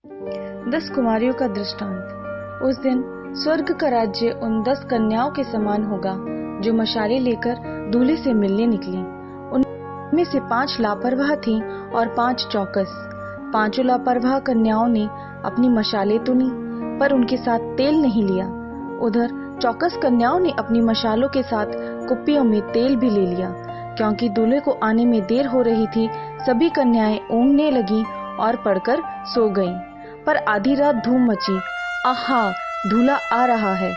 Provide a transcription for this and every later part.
10 कुमारियों का दृष्टांत। उस दिन स्वर्ग का राज्य उन 10 कन्याओं के समान होगा जो मशालें लेकर दूल्हे से मिलने निकली। उनमें से 5 लापरवाह थीं और 5 चौकस। 5 लापरवाह कन्याओं ने अपनी मशालें तो ली, पर उनके साथ तेल नहीं लिया। उधर चौकस कन्याओं ने अपनी मशालों के साथ कुप्पियों में तेल भी ले लिया। क्योंकि दूल्हे को आने में देर हो रही थी, सभी कन्याएं ऊँघने लगीं और पड़कर सो गईं। पर आधी रात धूम मची, आहा, दूल्हा आ रहा है,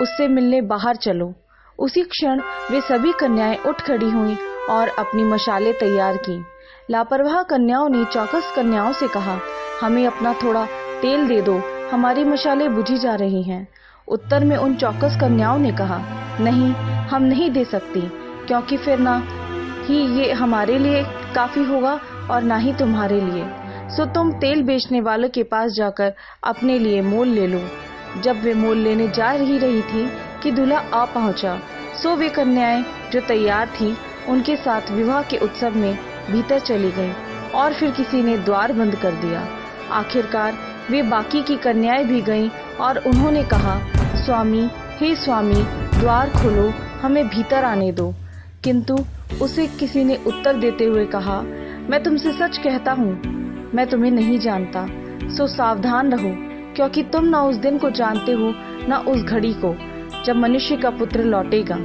उससे मिलने बाहर चलो। उसी क्षण वे सभी कन्याएं उठ खड़ी हुईं और अपनी मशालें तैयार की। लापरवाह कन्याओं ने चौकस कन्याओं से कहा, हमें अपना थोड़ा तेल दे दो, हमारी मशालें बुझी जा रही हैं। उत्तर में उन चौकस कन्याओं ने कहा, नहीं, हम नहीं दे सकती, क्योंकि फिर ना ही ये हमारे लिए काफी होगा और ना ही तुम्हारे लिए। सो तुम तेल बेचने वालों के पास जाकर अपने लिए मोल ले लो। जब वे मोल लेने जा रही थी कि दूल्हा आ पहुंचा। सो वे कन्याएं जो तैयार थीं उनके साथ विवाह के उत्सव में भीतर चली गईं और फिर किसी ने द्वार बंद कर दिया। आखिरकार वे बाकी की कन्याएं भी गईं और उन्होंने कहा, स्वामी, हे स्वामी, द्वार खोलो, हमें भीतर आने दो। किंतु उसे किसी ने उत्तर देते हुए कहा, मैं तुमसे सच कहता हूँ, मैं तुम्हें नहीं जानता। सो सावधान रहो, क्योंकि तुम न उस दिन को जानते हो न उस घड़ी को जब मनुष्य का पुत्र लौटेगा।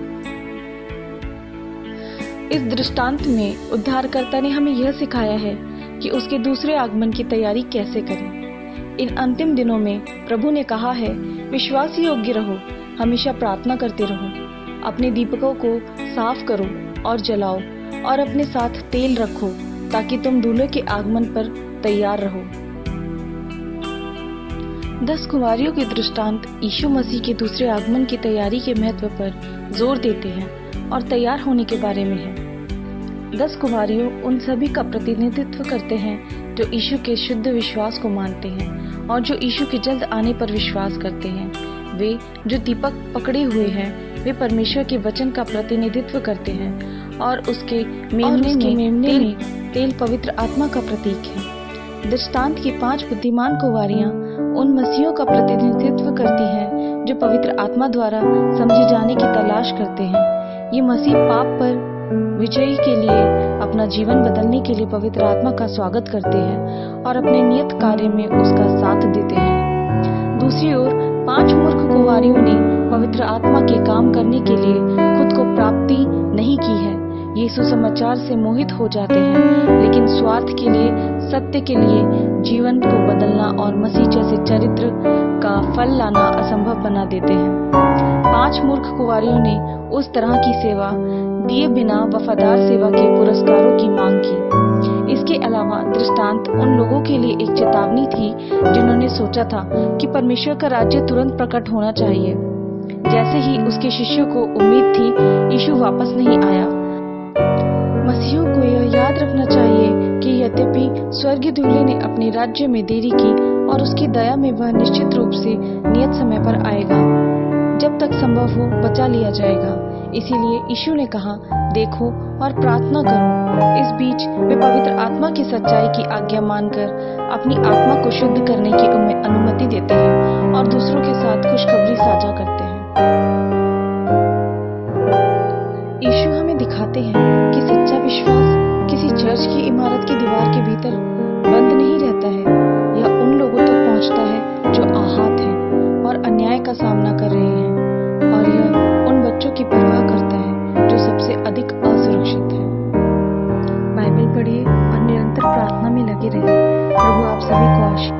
इस दृष्टांत में उद्धारकर्ता ने हमें यह सिखाया है कि उसके दूसरे आगमन की तैयारी कैसे करें। इन अंतिम दिनों में प्रभु ने कहा है, विश्वास योग्य रहो, हमेशा प्रार्थना करते रहो, अपने दीपकों को साफ करो और जलाओ और अपने साथ तेल रखो, ताकि तुम दूल्हे के आगमन पर तैयार रहो। 10 कुंवारियों के दृष्टांत यीशु मसीह के दूसरे आगमन की तैयारी के महत्व पर जोर देते हैं और तैयार होने के बारे में है। 10 कुंवारियों उन सभी का प्रतिनिधित्व करते हैं जो यीशु के शुद्ध विश्वास को मानते हैं और जो यीशु के जल्द आने पर विश्वास करते हैं। वे जो दीपक पकड़े हुए हैं, वे परमेश्वर के वचन का प्रतिनिधित्व करते हैं और उसके मेमने में तेल पवित्र आत्मा का प्रतीक है। दृष्टांत की 5 बुद्धिमान कुंवारियां उन मसीहों का प्रतिनिधित्व करती हैं जो पवित्र आत्मा द्वारा समझे जाने की तलाश करते हैं। ये मसीह पाप पर विजयी के लिए अपना जीवन बदलने के लिए पवित्र आत्मा का स्वागत करते हैं और अपने नियत कार्य में उसका साथ देते हैं। दूसरी ओर 5 मूर्ख कुंवारियों ने पवित्र आत्मा के काम करने के लिए खुद को प्राप्ति नहीं की है। ये सुसमाचार से मोहित हो जाते हैं, लेकिन स्वार्थ के लिए, सत्य के लिए जीवन को बदलना और मसीह जैसे चरित्र का फल लाना असंभव बना देते हैं। 5 मूर्ख कुंवारियों ने उस तरह की सेवा दिए बिना वफादार सेवा के पुरस्कारों की मांग की। इसके अलावा दृष्टांत उन लोगों के लिए एक चेतावनी थी जिन्होंने सोचा था कि परमेश्वर का राज्य तुरंत प्रकट होना चाहिए। जैसे ही उसके शिष्यों को उम्मीद थी, यीशु वापस नहीं आया। मसीहों को यह याद रखना चाहिए कि यद्यपि स्वर्गीय दूल्हे ने अपने राज्य में देरी की और उसकी दया में वह निश्चित रूप से नियत समय पर आएगा। जब तक संभव हो बचा लिया जाएगा। इसीलिए यीशु ने कहा, देखो और प्रार्थना करो। इस बीच वे पवित्र आत्मा की सच्चाई की आज्ञा मानकर अपनी आत्मा को शुद्ध करने की अनुमति देते हैं और दूसरों के साथ खुशखबरी साझा करते हैं। यीशु हमें दिखाते हैं कि सच्चा विश्वास किसी चर्च की इमारत की दीवार के भीतर बंद नहीं रहता है। यह उन लोगों तक पहुंचता है जो आहत हैं और अन्याय का सामना कर रहे हैं, और यह उन बच्चों की परवाह करता है जो सबसे अधिक असुरक्षित हैं। बाइबल पढ़िए और निरंतर प्रार्थना में लगे रहिए। प्रभु आप सभी को आशीष